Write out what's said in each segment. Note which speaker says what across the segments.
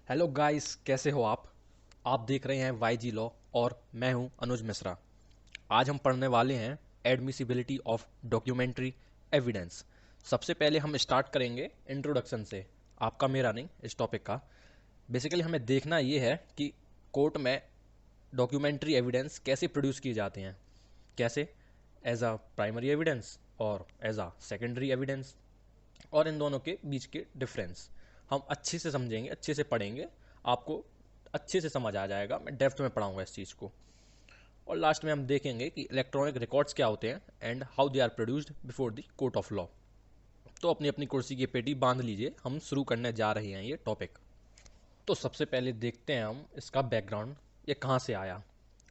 Speaker 1: Hello guys, कैसे हो आप देख रहे हैं वाई जी लॉ और मैं हूं अनुज मिश्रा। आज हम पढ़ने वाले हैं एडमिसिबिलिटी ऑफ डॉक्यूमेंट्री एविडेंस। सबसे पहले हम स्टार्ट करेंगे इंट्रोडक्शन से, आपका मेरा नहीं, इस टॉपिक का। बेसिकली हमें देखना ये है कि कोर्ट में डॉक्यूमेंट्री एविडेंस कैसे प्रोड्यूस किए जाते हैं, कैसे एज अ प्राइमरी एविडेंस और एज अ सेकेंडरी एविडेंस, और इन दोनों के बीच के डिफरेंस हम अच्छे से समझेंगे, अच्छे से पढ़ेंगे। आपको अच्छे से समझ आ जाएगा, मैं डेप्थ में पढ़ाऊंगा इस चीज़ को। और लास्ट में हम देखेंगे कि इलेक्ट्रॉनिक रिकॉर्ड्स क्या होते हैं and how they are produced before the court of law. तो अपनी अपनी कुर्सी की पेटी बांध लीजिए, हम शुरू करने जा रहे हैं ये टॉपिक। तो सबसे पहले देखते हैं हम इसका बैकग्राउंड, ये कहाँ से आया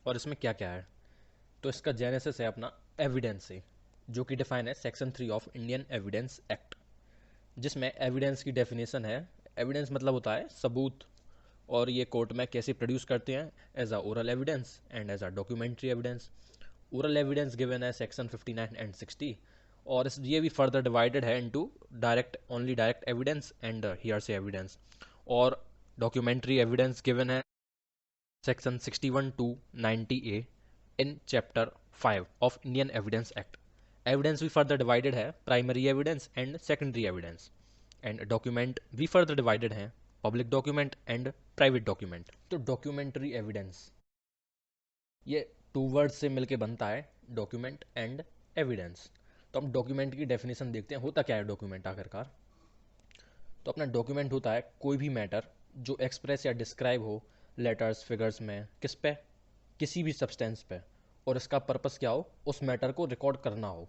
Speaker 1: और इसमें क्या क्या है। तो इसका जेनेसिस है अपना एविडेंस से, जो कि डिफाइन है section 3 of Indian evidence act, जिसमें एविडेंस की डेफिनेशन है। एविडेंस मतलब होता है सबूत, और ये कोर्ट में कैसे प्रोड्यूस करते हैं, as a oral evidence and as a documentary evidence. Oral evidence given है सेक्शन 59 एंड 60, और ये भी फर्दर डिवाइडेड है into direct, only direct evidence and hearsay evidence. और डॉक्यूमेंट्री एविडेंस गिवन है section 61 to 90 A in chapter 5 of Indian evidence act. Evidence भी further divided है primary evidence and secondary evidence, and document भी further divided हैं public document and private document. तो documentary evidence ये two words से मिलके बनता है, डॉक्यूमेंट एंड एविडेंस। तो हम डॉक्यूमेंट की डेफिनेशन देखते हैं, होता क्या है डॉक्यूमेंट आखिरकार। तो अपना डॉक्यूमेंट होता है कोई भी मैटर जो एक्सप्रेस या डिस्क्राइब हो लेटर्स फिगर्स में, किस पे, किसी भी सब्सटेंस पे, और इसका पर्पस क्या हो, उस मैटर को रिकॉर्ड करना हो,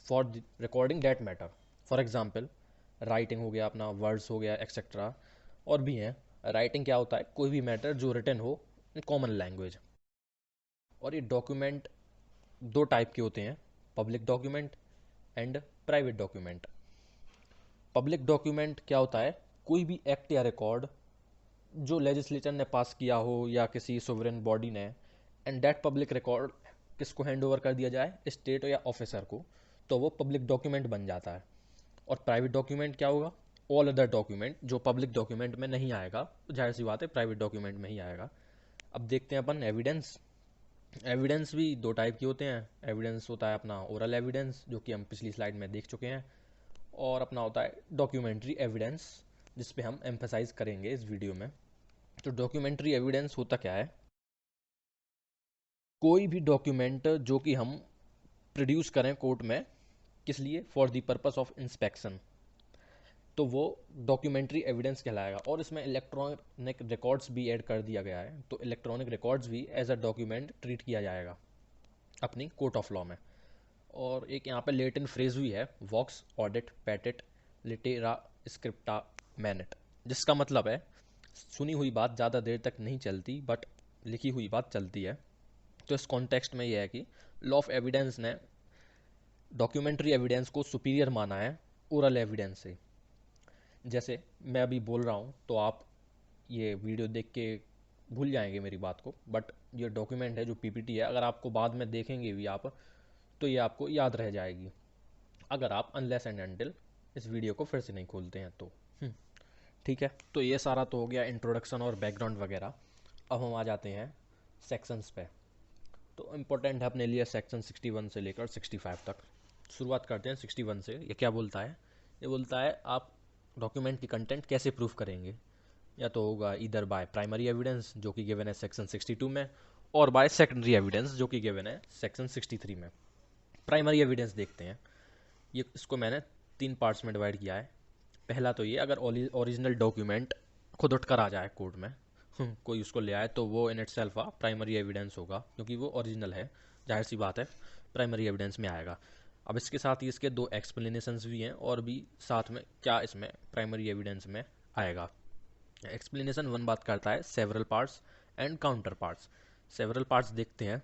Speaker 1: for recording that matter. For example writing हो गया, अपना वर्ड्स हो गया, एक्सेट्रा और भी हैं। राइटिंग क्या होता है, कोई भी मैटर जो रिटन हो इन कॉमन लैंग्वेज। और ये डॉक्यूमेंट दो टाइप के होते हैं, public document and private document. Public document क्या होता है, कोई भी एक्ट या रिकॉर्ड जो लेजिस्लेचर ने पास किया हो या किसी सोवरेन बॉडी ने, एंड दैट पब्लिक रिकॉर्ड किसको हैंड ओवर कर दिया जाए, स्टेट या ऑफिसर को, तो वो पब्लिक डॉक्यूमेंट बन जाता है। और प्राइवेट डॉक्यूमेंट क्या होगा, ऑल अदर डॉक्यूमेंट जो पब्लिक डॉक्यूमेंट में नहीं आएगा, तो जाहिर सी बात है प्राइवेट डॉक्यूमेंट में ही आएगा। अब देखते हैं अपन एविडेंस। एविडेंस भी दो टाइप के होते हैं। एविडेंस होता है अपना ओरल एविडेंस, जो कि हम पिछली स्लाइड में देख चुके हैं, और अपना होता है डॉक्यूमेंट्री एविडेंस, जिस पे हम एम्फेसाइज करेंगे इस वीडियो में। तो डॉक्यूमेंट्री एविडेंस होता क्या है, कोई भी डॉक्यूमेंट जो कि हम प्रोड्यूस करें कोर्ट में, किस लिए, for the purpose of inspection, तो वो डॉक्यूमेंट्री एविडेंस कहलाएगा। और इसमें इलेक्ट्रॉनिक रिकॉर्ड्स भी ऐड कर दिया गया है, तो इलेक्ट्रॉनिक रिकॉर्ड्स भी एज अ डॉक्यूमेंट ट्रीट किया जाएगा अपनी कोर्ट ऑफ लॉ में। और एक यहाँ पे लेटिन फ्रेज भी है, वॉक्स ऑडिट पैटेट लिटेरा स्क्रिप्टा मैनेट, जिसका मतलब है सुनी हुई बात ज़्यादा देर तक नहीं चलती, बट लिखी हुई बात चलती है। तो इस कॉन्टेक्स्ट में यह है कि लॉ ऑफ एविडेंस ने डॉक्यूमेंट्री एविडेंस को सुपीरियर माना है ओरल एविडेंस से। जैसे मैं अभी बोल रहा हूँ तो आप ये वीडियो देख के भूल जाएंगे मेरी बात को, बट ये डॉक्यूमेंट है जो पीपीटी है, अगर आपको बाद में देखेंगे भी आप, तो ये आपको याद रह जाएगी, अगर आप अनलेस एंड अनटिल इस वीडियो को फिर से नहीं खोलते हैं तो। ठीक है, तो ये सारा तो हो गया इंट्रोडक्शन और बैकग्राउंड वगैरह। अब हम आ जाते हैं सेक्शंस पे। तो इम्पोर्टेंट है अपने लिए सेक्शन 61 से लेकर 65 तक। शुरुआत करते हैं 61 से। ये क्या बोलता है, ये बोलता है आप डॉक्यूमेंट की कंटेंट कैसे प्रूफ करेंगे, या तो होगा इधर बाय प्राइमरी एविडेंस जो कि गिवन है सेक्शन 62 में, और बाय सेकेंडरी एविडेंस जो कि गिवन है सेक्शन 63 में। प्राइमरी एविडेंस देखते हैं। ये इसको मैंने 3 पार्ट्स में डिवाइड किया है। पहला तो ये, अगर ओरिजिनल डॉक्यूमेंट खुद उठकर आ जाए कोर्ट में, कोई उसको ले आए, तो वो in it self primary evidence होगा, क्योंकि वो ओरिजिनल है, जाहिर सी बात है प्राइमरी एविडेंस में आएगा। अब इसके साथ ही इसके दो एक्सप्लेनेशंस भी हैं, और भी साथ में क्या इसमें प्राइमरी एविडेंस में आएगा। एक्सप्लेनेशन 1 बात करता है several parts and counter parts. Several parts देखते हैं।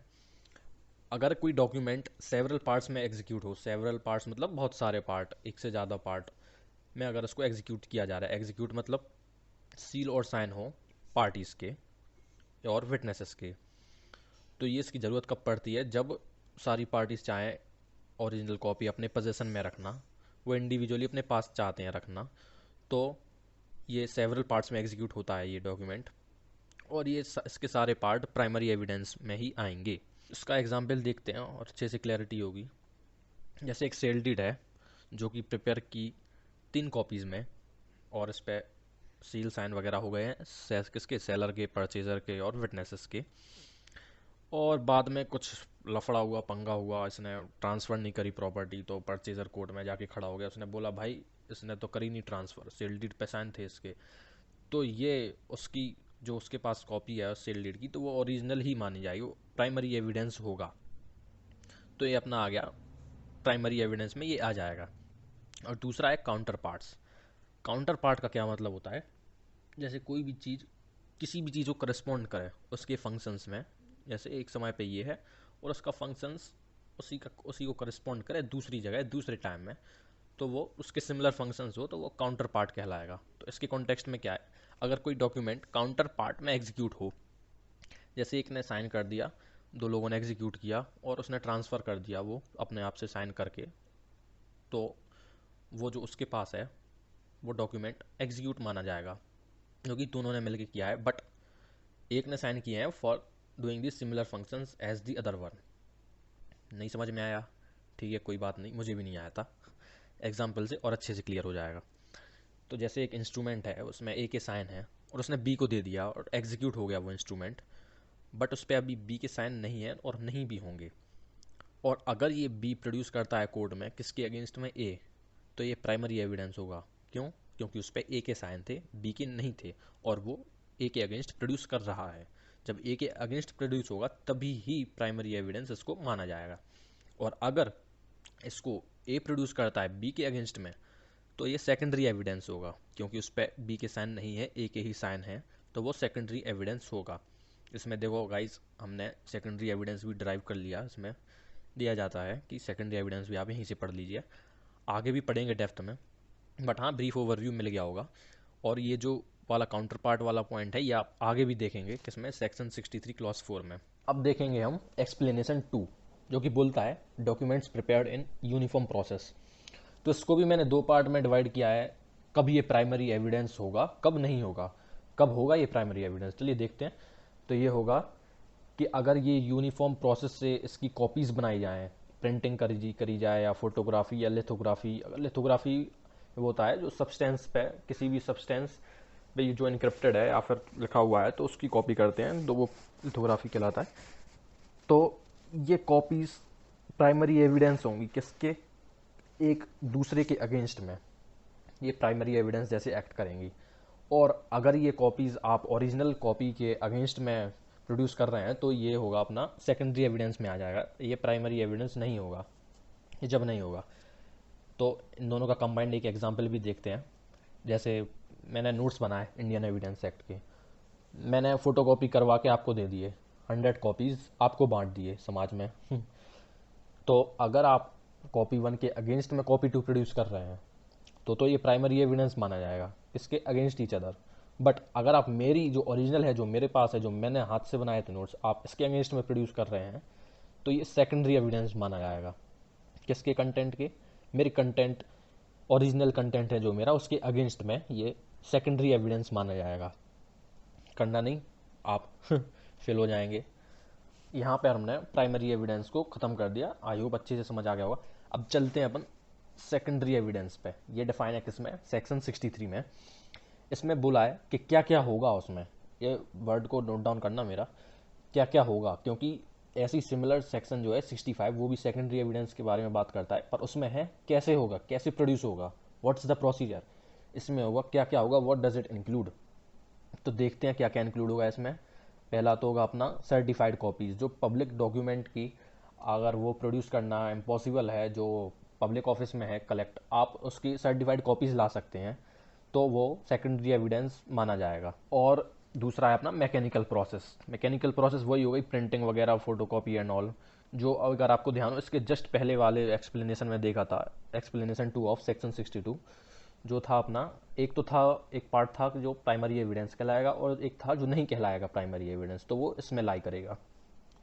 Speaker 1: अगर कोई डॉक्यूमेंट सेवरल पार्ट्स में एग्जीक्यूट हो, सेवरल पार्ट्स मतलब बहुत सारे पार्ट, एक से ज़्यादा पार्ट में अगर उसको एग्जीक्यूट किया जा रहा है, एग्जीक्यूट मतलब सील और साइन हो पार्टीज़ के और विटनेसेस के, तो ये इसकी ज़रूरत कब पड़ती है, जब सारी पार्टीज़ चाहें ओरिजिनल कॉपी अपने पोजेसन में रखना, वो इंडिविजुअली अपने पास चाहते हैं रखना, तो ये सेवरल पार्ट्स में एग्जीक्यूट होता है ये डॉक्यूमेंट, और ये इसके सारे पार्ट प्राइमरी एविडेंस में ही आएंगे। इसका एग्जाम्पल देखते हैं और अच्छे से क्लैरिटी होगी। जैसे एक सेल डीड है जो कि प्रिपेयर की 3 कॉपीज़ में, और इस पर सील साइन वगैरह हो गए हैं किसके, सेलर के, परचेज़र के और विटनेसेस के। और बाद में कुछ लफड़ा हुआ, पंगा हुआ, इसने ट्रांसफ़र नहीं करी प्रॉपर्टी, तो परचेज़र कोर्ट में जाके खड़ा हो गया। उसने बोला भाई इसने तो करी नहीं ट्रांसफ़र, सेल डीड पे साइन थे इसके, तो ये उसकी जो उसके पास कॉपी है सेल डीड की, तो वो ओरिजिनल ही मानी जाएगी, वो प्राइमरी एविडेंस होगा। तो ये अपना आ गया प्राइमरी एविडेंस में, ये आ जाएगा। और दूसरा है काउंटर पार्ट्स। काउंटर पार्ट का क्या मतलब होता है, जैसे कोई भी चीज़ किसी भी चीज़ को करस्पॉन्ड करे उसके फंक्शंस में, जैसे एक समय पे ये है और उसका फंक्शंस उसी को करस्पॉन्ड करे दूसरी जगह दूसरे टाइम में, तो वो उसके सिमिलर फंक्शंस हो तो वो काउंटर पार्ट कहलाएगा। तो इसके कॉन्टेक्स्ट में क्या है, अगर कोई डॉक्यूमेंट काउंटर पार्ट में एग्जीक्यूट हो, जैसे एक ने साइन कर दिया, 2 लोगों ने एग्जीक्यूट किया और उसने ट्रांसफ़र कर दिया वो अपने आप से साइन करके, तो वो जो उसके पास है वो डॉक्यूमेंट एग्जीक्यूट माना जाएगा, क्योंकि दोनों ने मिलकर किया है, बट एक ने साइन किए हैं for doing the similar functions as the other one. नहीं समझ में आया, ठीक है कोई बात नहीं, मुझे भी नहीं आया था, एग्जाम्पल से और अच्छे से क्लियर हो जाएगा। तो जैसे एक इंस्ट्रूमेंट है, उसमें ए के साइन है और उसने बी को दे दिया और एग्जीक्यूट हो गया वो इंस्ट्रूमेंट, बट उस पर अभी बी के साइन नहीं है और नहीं भी होंगे, और अगर ये बी प्रोड्यूस करता है कोर्ट में किसके अगेंस्ट में, ए, तो ये प्राइमरी एविडेंस होगा। क्यों, क्योंकि उस पर ए के साइन थे, बी के नहीं थे, और वो ए के अगेंस्ट प्रोड्यूस कर रहा है। जब ए के अगेंस्ट प्रोड्यूस होगा तभी ही प्राइमरी एविडेंस इसको माना जाएगा। और अगर इसको ए प्रोड्यूस करता है बी के अगेंस्ट में, तो ये सेकेंडरी एविडेंस होगा, क्योंकि उस पर बी के साइन नहीं है, ए के ही साइन है, तो वो सेकेंडरी एविडेंस होगा। इसमें देखो गाइज, हमने सेकेंडरी एविडेंस भी ड्राइव कर लिया, इसमें दिया जाता है कि सेकेंडरी एविडेंस भी आप यहीं से पढ़ लीजिए, आगे भी पढ़ेंगे डेप्थ में, बट हाँ ब्रीफ ओवरव्यू मिल गया होगा। और ये जो वाला काउंटर पार्ट वाला पॉइंट है ये आप आगे भी देखेंगे किसमें, सेक्शन 63 क्लॉज 4 में। अब देखेंगे हम एक्सप्लेनेशन 2, जो कि बोलता है documents prepared in uniform process. तो इसको भी मैंने 2 पार्ट में डिवाइड किया है, कब ये प्राइमरी एविडेंस होगा, कब नहीं होगा, कब होगा ये प्राइमरी एविडेंस, चलिए देखते हैं। तो ये होगा कि अगर ये यूनिफॉर्म प्रोसेस से इसकी कॉपीज़ बनाई जाएँ, प्रिंटिंग करी जाए, या फोटोग्राफी या लिथोग्राफी। अगर लिथोग्राफी वो होता है जो सब्सटेंस पे, किसी भी सब्सटेंस पे जो इनक्रिप्टेड है या फिर लिखा हुआ है तो उसकी कॉपी करते हैं, तो वो लिथोग्राफी कहलाता है। तो ये कॉपीज़ प्राइमरी एविडेंस होंगी किसके, एक दूसरे के अगेंस्ट में, ये प्राइमरी एविडेंस जैसे एक्ट करेंगी। और अगर ये कॉपीज़ आप ओरिजिनल कॉपी के अगेंस्ट में प्रोड्यूस कर रहे हैं तो ये होगा अपना सेकेंडरी एविडेंस में आ जाएगा, ये प्राइमरी एविडेंस नहीं होगा, ये जब नहीं होगा। तो इन दोनों का कंबाइंड एक एग्जांपल भी देखते हैं। जैसे मैंने नोट्स बनाए इंडियन एविडेंस एक्ट के, मैंने फ़ोटोकॉपी करवा के आपको दे दिए, 100 कॉपीज़ आपको बांट दिए समाज में। तो अगर आप कॉपी 1 के अगेंस्ट में कॉपी 2 प्रोड्यूस कर रहे हैं तो ये प्राइमरी एविडेंस माना जाएगा इसके अगेंस्ट ईच अदर। बट अगर आप मेरी जो ओरिजिनल है, जो मेरे पास है, जो मैंने हाथ से बनाए थे नोट्स, आप इसके अगेंस्ट में प्रोड्यूस कर रहे हैं, तो ये सेकेंडरी एविडेंस माना जाएगा। किसके कंटेंट के, मेरे कंटेंट, ओरिजिनल कंटेंट है जो मेरा, उसके अगेंस्ट में ये सेकेंडरी एविडेंस माना जाएगा। करना नहीं, आप फेल हो जाएंगे। यहाँ पे हमने प्राइमरी एविडेंस को ख़त्म कर दिया, आई होप अच्छे से समझ आ गया होगा। अब चलते हैं अपन सेकेंडरी एविडेंस पे। ये डिफाइन है किसमें, सेक्शन 63 में। इसमें बोला है कि क्या क्या होगा उसमें, ये वर्ड को नोट डाउन करना मेरा, क्या क्या होगा, क्योंकि ऐसी सिमिलर सेक्शन जो है 65 वो भी सेकेंडरी एविडेंस के बारे में बात करता है, पर उसमें है कैसे होगा, कैसे प्रोड्यूस होगा, व्हाट्स द प्रोसीजर। इसमें होगा क्या क्या होगा, व्हाट डज इट इंक्लूड। तो देखते हैं क्या क्या इंक्लूड होगा इसमें। पहला तो होगा अपना सर्टिफाइड कॉपीज़, जो पब्लिक डॉक्यूमेंट की अगर वो प्रोड्यूस करना इम्पॉसिबल है, जो पब्लिक ऑफिस में है कलेक्ट, आप उसकी सर्टिफाइड कॉपीज़ ला सकते हैं, तो वो सेकेंडरी एविडेंस माना जाएगा। और दूसरा है अपना मैकेनिकल प्रोसेस। मैकेनिकल प्रोसेस वही हो गई प्रिंटिंग वगैरह, फोटोकॉपी एंड ऑल, जो अगर आपको ध्यान हो इसके जस्ट पहले वाले एक्सप्लेनेशन में देखा था, एक्सप्लेनेशन 2 ऑफ सेक्शन 62, जो था अपना, एक तो था, एक पार्ट था जो प्राइमरी एविडेंस कहलाएगा और एक था जो नहीं कहलाएगा प्राइमरी एविडेंस, तो वो इसमें लाई करेगा,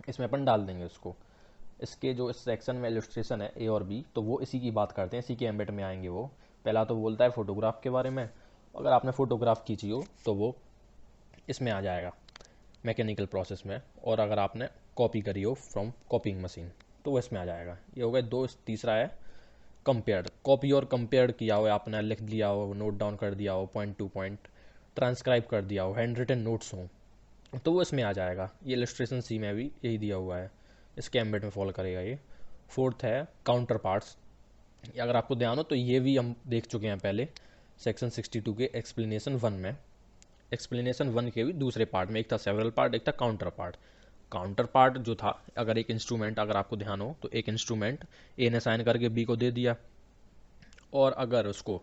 Speaker 1: इसमें अपन डाल देंगे उसको। इसके जो इस सेक्शन में इलस्ट्रेशन है ए और बी, तो वो इसी की बात करते हैं, इसी के एम्बेट में आएंगे वो। पहला तो बोलता है फोटोग्राफ के बारे में, अगर आपने फ़ोटोग्राफ खींची हो तो वो इसमें आ जाएगा मैकेनिकल प्रोसेस में, और अगर आपने कॉपी करी हो फ्रॉम कॉपिंग मशीन तो वो इसमें आ जाएगा। ये हो गए दो। तीसरा है कंपेयर्ड। कॉपी और कंपेयर्ड किया हो, आपने लिख दिया हो, नोट डाउन कर दिया हो पॉइंट टू पॉइंट, ट्रांसक्राइब कर दिया हो, हैंड रिटन नोट्स हों, तो वो इसमें आ जाएगा। ये इलस्ट्रेशन सी में भी यही दिया हुआ है, इसके एम्बेड में फॉलो करेगा ये। फोर्थ है काउंटर पार्ट्स। अगर आपको ध्यान हो तो ये भी हम देख चुके हैं पहले सेक्शन 62 के एक्सप्लेनेशन 1 में। एक्सप्लेनेशन 1 के भी दूसरे पार्ट में एक था सेवरल पार्ट, एक था काउंटर पार्ट। काउंटर पार्ट जो था, अगर एक इंस्ट्रूमेंट, अगर आपको ध्यान हो तो एक इंस्ट्रूमेंट ए ने साइन करके बी को दे दिया, और अगर उसको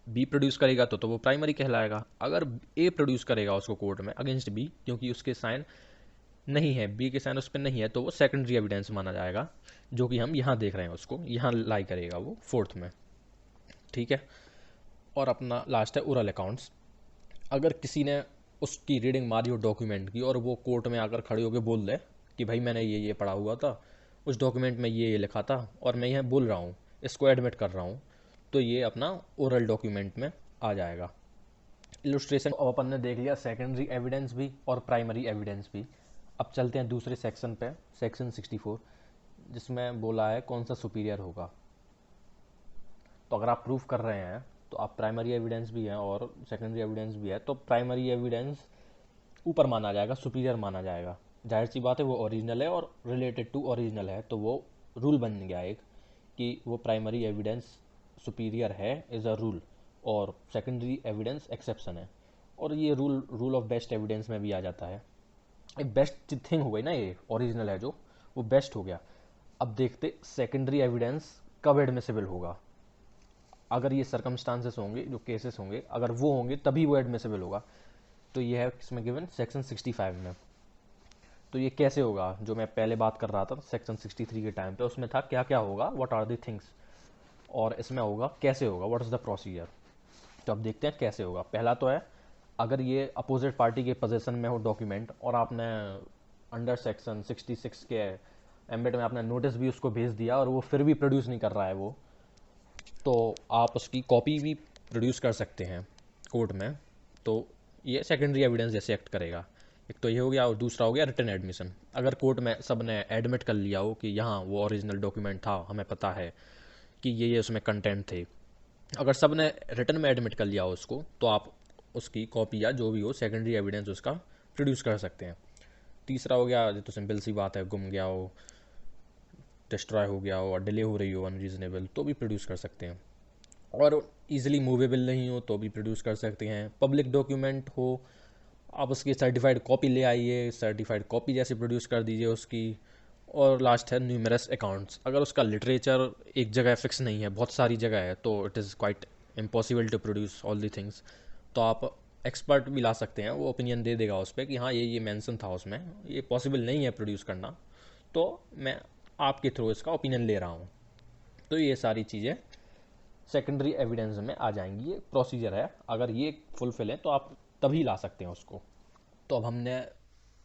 Speaker 1: बी प्रोड्यूस करेगा तो वो प्राइमरी कहलाएगा। अगर ए प्रोड्यूस करेगा उसको कोर्ट में अगेंस्ट बी, क्योंकि उसके साइन नहीं है, बी के साइन उस पर नहीं है, तो वो सेकेंडरी एविडेंस माना जाएगा, जो कि हम यहाँ देख रहे हैं, उसको यहाँ लाई करेगा वो फोर्थ में। ठीक है। और अपना लास्ट है ओरल अकाउंट्स। अगर किसी ने उसकी रीडिंग मारी हो डॉक्यूमेंट की और वो कोर्ट में आकर खड़े होकर बोल दे कि भाई मैंने ये पढ़ा हुआ था, उस डॉक्यूमेंट में ये लिखा था और मैं यह बोल रहा हूँ, इसको एडमिट कर रहा हूँ, तो ये अपना ओरल डॉक्यूमेंट में आ जाएगा। इलस्ट्रेशन अब अपन ने देख लिया सेकेंडरी एविडेंस भी और प्राइमरी एविडेंस भी। अब चलते हैं दूसरे सेक्शन पे, सेक्शन 64, जिसमें बोला है कौन सा सुपीरियर होगा। तो अगर आप प्रूफ कर रहे हैं तो आप प्राइमरी एविडेंस भी हैं और सेकेंडरी एविडेंस भी है, तो प्राइमरी एविडेंस ऊपर माना जाएगा, सुपीरियर माना जाएगा। जाहिर सी बात है, वो ओरिजिनल है और रिलेटेड टू ओरिजिनल है, तो वो रूल बन गया एक कि वो प्राइमरी एविडेंस सुपीरियर है एज अ रूल, और सेकेंडरी एविडेंस एक्सेप्शन है। और ये रूल ऑफ बेस्ट एविडेंस में भी आ जाता है। एक बेस्ट थिंग हो गई ना, ये ओरिजिनल है जो, वो बेस्ट हो गया। अब देखते सेकेंडरी एविडेंस कब एडमिसिबल होगा। अगर ये सर्कमस्टांसेस होंगे, जो केसेस होंगे, अगर वो होंगे तभी वो एडमिसिबल होगा। तो ये है इसमें गिवन सेक्शन 65 में। तो ये कैसे होगा, जो मैं पहले बात कर रहा था सेक्शन 63 के टाइम पे, उसमें था क्या क्या होगा, व्हाट आर द थिंग्स, और इसमें होगा कैसे होगा, व्हाट इज़ द प्रोसीजर। तो अब देखते हैं कैसे होगा। पहला तो है, अगर ये अपोजिट पार्टी के पोजीशन में हो डॉक्यूमेंट, और आपने अंडर सेक्शन 66 के एम्बेड में आपने नोटिस भी उसको भेज दिया और वो फिर भी प्रोड्यूस नहीं कर रहा है वो, तो आप उसकी कॉपी भी प्रोड्यूस कर सकते हैं कोर्ट में। तो ये सेकेंडरी एविडेंस जैसे एक्ट करेगा। एक तो ये हो गया, और दूसरा हो गया रिटन एडमिशन। अगर कोर्ट में सब ने एडमिट कर लिया हो कि यहाँ वो ओरिजिनल डॉक्यूमेंट था, हमें पता है कि ये उसमें कंटेंट थे, अगर सब ने रिटन में एडमिट कर लिया हो उसको, तो आप उसकी कॉपी या जो भी हो सेकेंडरी एविडेंस उसका प्रोड्यूस कर सकते हैं। तीसरा हो गया, जो तो सिंपल सी बात है, गुम गया हो, डिस्ट्रॉय हो गया हो और डिले हो रही हो अनरीजनेबल, तो भी प्रोड्यूस कर सकते हैं। और इजीली मूवेबल नहीं हो तो भी प्रोड्यूस कर सकते हैं। पब्लिक डॉक्यूमेंट हो, आप उसकी सर्टिफाइड कॉपी ले आइए, सर्टिफाइड कॉपी जैसे प्रोड्यूस कर दीजिए उसकी। और लास्ट है न्यूमरस अकाउंट्स। अगर उसका लिटरेचर एक जगह फिक्स नहीं है, बहुत सारी जगह है, तो it is quite impossible to produce all the things. तो आप एक्सपर्ट भी ला सकते हैं, वो ओपिनियन दे देगा उस पर कि हाँ ये मेंशन था उसमें, ये पॉसिबल नहीं है प्रोड्यूस करना, तो मैं आपके थ्रू इसका ओपिनियन ले रहा हूँ। तो ये सारी चीज़ें सेकेंडरी एविडेंस में आ जाएंगी। ये प्रोसीजर है, अगर ये फुलफिल है तो आप तभी ला सकते हैं उसको। तो अब हमने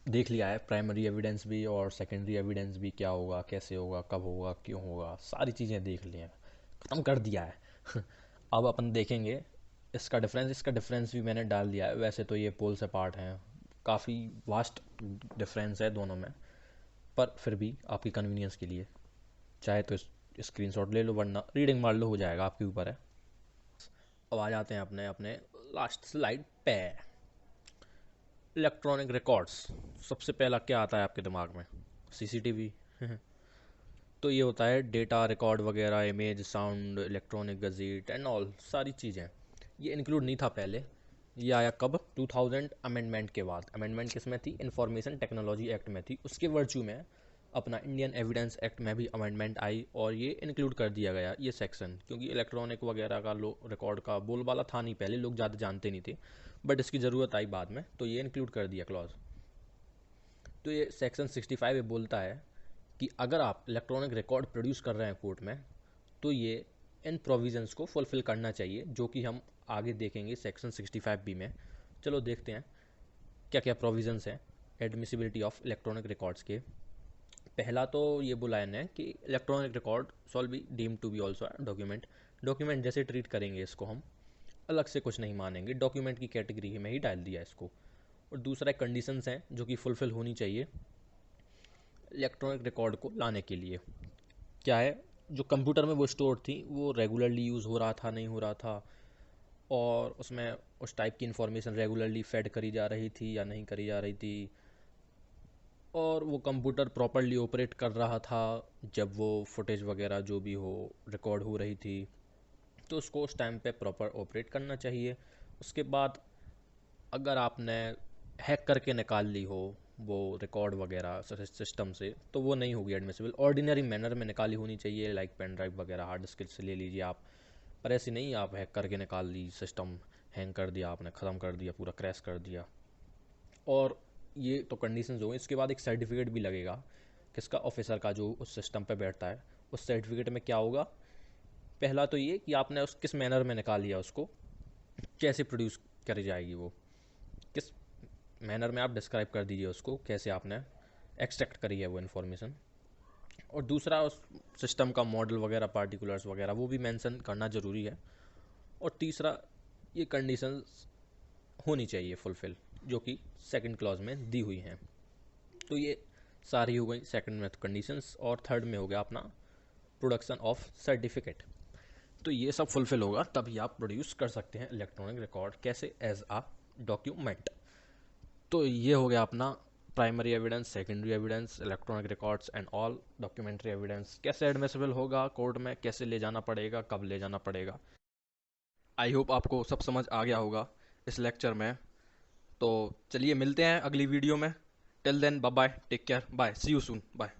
Speaker 1: देख लिया है प्राइमरी एविडेंस भी और सेकेंडरी एविडेंस भी, क्या होगा, कैसे होगा, कब होगा, क्यों होगा, सारी चीज़ें देख ली हैं, ख़त्म कर दिया है। अब अपन देखेंगे इसका डिफरेंस। इसका डिफरेंस भी मैंने डाल दिया है। वैसे तो ये पोल से पार्ट हैं, काफ़ी वास्ट डिफरेंस है दोनों में, पर फिर भी आपकी कन्वीनियंस के लिए चाहे तो स्क्रीनशॉट ले लो, वरना रीडिंग मार लो, हो जाएगा, आपके ऊपर है। अब आ जाते हैं अपने अपने लास्ट स्लाइड पे। इलेक्ट्रॉनिक रिकॉर्ड्स, सबसे पहला क्या आता है आपके दिमाग में? सीसीटीवी। तो ये होता है डेटा रिकॉर्ड वगैरह, image, sound, electronic gadget and all, सारी चीज़ें। ये इंक्लूड नहीं था पहले, ये आया कब? 2000 अमेंडमेंट के बाद। अमेंडमेंट किस में थी? इंफॉर्मेशन टेक्नोलॉजी एक्ट में थी। उसके वर्च्यू में अपना इंडियन एविडेंस एक्ट में भी अमेंडमेंट आई और ये इंक्लूड कर दिया गया ये सेक्शन, क्योंकि इलेक्ट्रॉनिक वगैरह का रिकॉर्ड का बोलबाला था नहीं पहले, लोग ज़्यादा जानते नहीं थे, बट इसकी ज़रूरत आई बाद में, तो ये इंक्लूड कर दिया क्लॉज। तो ये सेक्शन 65 ये बोलता है कि अगर आप इलेक्ट्रॉनिक रिकॉर्ड प्रोड्यूस कर रहे हैं कोर्ट में, तो ये इन प्रोविजंस को फुलफिल करना चाहिए, जो कि हम आगे देखेंगे सेक्शन 65B में। चलो देखते हैं क्या क्या प्रोविजंस हैं एडमिसिबिलिटी ऑफ इलेक्ट्रॉनिक रिकॉर्ड्स के। पहला तो ये बोला है कि electronic record shall be deemed to be also document. Document जैसे ट्रीट करेंगे इसको हम, अलग से कुछ नहीं मानेंगे, डॉक्यूमेंट की कैटेगरी में ही डाल दिया इसको। और दूसरा कंडीशंस हैं जो कि फुलफिल होनी चाहिए इलेक्ट्रॉनिक रिकॉर्ड को लाने के लिए। क्या है, जो कंप्यूटर में वो स्टोर थी वो रेगुलरली यूज़ हो रहा था नहीं हो रहा था, और उसमें उस टाइप की इंफॉर्मेशन रेगुलरली फेड करी जा रही थी या नहीं करी जा रही थी, और वो कंप्यूटर प्रॉपरली ऑपरेट कर रहा था जब वो फुटेज वगैरह जो भी हो रिकॉर्ड हो रही थी, तो उसको उस टाइम पे प्रॉपर ऑपरेट करना चाहिए। उसके बाद अगर आपने हैक करके निकाल ली हो वो रिकॉर्ड वगैरह सिस्टम से, तो वो नहीं होगी एडमिसिबल। ऑर्डिनरी मैनर में निकाली होनी चाहिए, लाइक पेन ड्राइव वगैरह हार्ड डिस्क से ले लीजिए आप, पर ऐसे नहीं आप हैक करके निकाल ली, सिस्टम हैंग कर दिया आपने, ख़त्म कर दिया, पूरा क्रैश कर दिया। और ये तो कंडीशंस हो गई। इसके बाद एक सर्टिफिकेट भी लगेगा किसका, ऑफिसर का जो उस सिस्टम पे बैठता है। उस सर्टिफिकेट में क्या होगा, पहला तो ये कि आपने उस किस मैनर में निकाल लिया, उसको कैसे प्रोड्यूस करी जाएगी, वो किस मैनर में आप डिस्क्राइब कर दीजिए उसको, कैसे आपने एक्सट्रैक्ट करी है वो इन्फॉर्मेशन। और दूसरा उस सिस्टम का मॉडल वगैरह, पार्टिकुलर्स वगैरह, वो भी मेंशन करना ज़रूरी है। और तीसरा, ये कंडीशंस होनी चाहिए फुलफिल जो कि सेकंड क्लॉज में दी हुई हैं। तो ये सारी हो गई सेकंड में कंडीशंस। और थर्ड में हो गया अपना प्रोडक्शन ऑफ सर्टिफिकेट। तो ये सब फुलफिल होगा तभी आप प्रोड्यूस कर सकते हैं इलेक्ट्रॉनिक रिकॉर्ड, कैसे, एज आ डॉक्यूमेंट। तो ये हो गया अपना primary evidence, secondary evidence, electronic records and all documentary evidence, कैसे एडमिसिबल होगा कोर्ट में, कैसे ले जाना पड़ेगा, कब ले जाना पड़ेगा। आई होप आपको सब समझ आ गया होगा इस लेक्चर में। तो चलिए मिलते हैं अगली वीडियो में। Till then bye bye, take care, bye, see you soon, bye.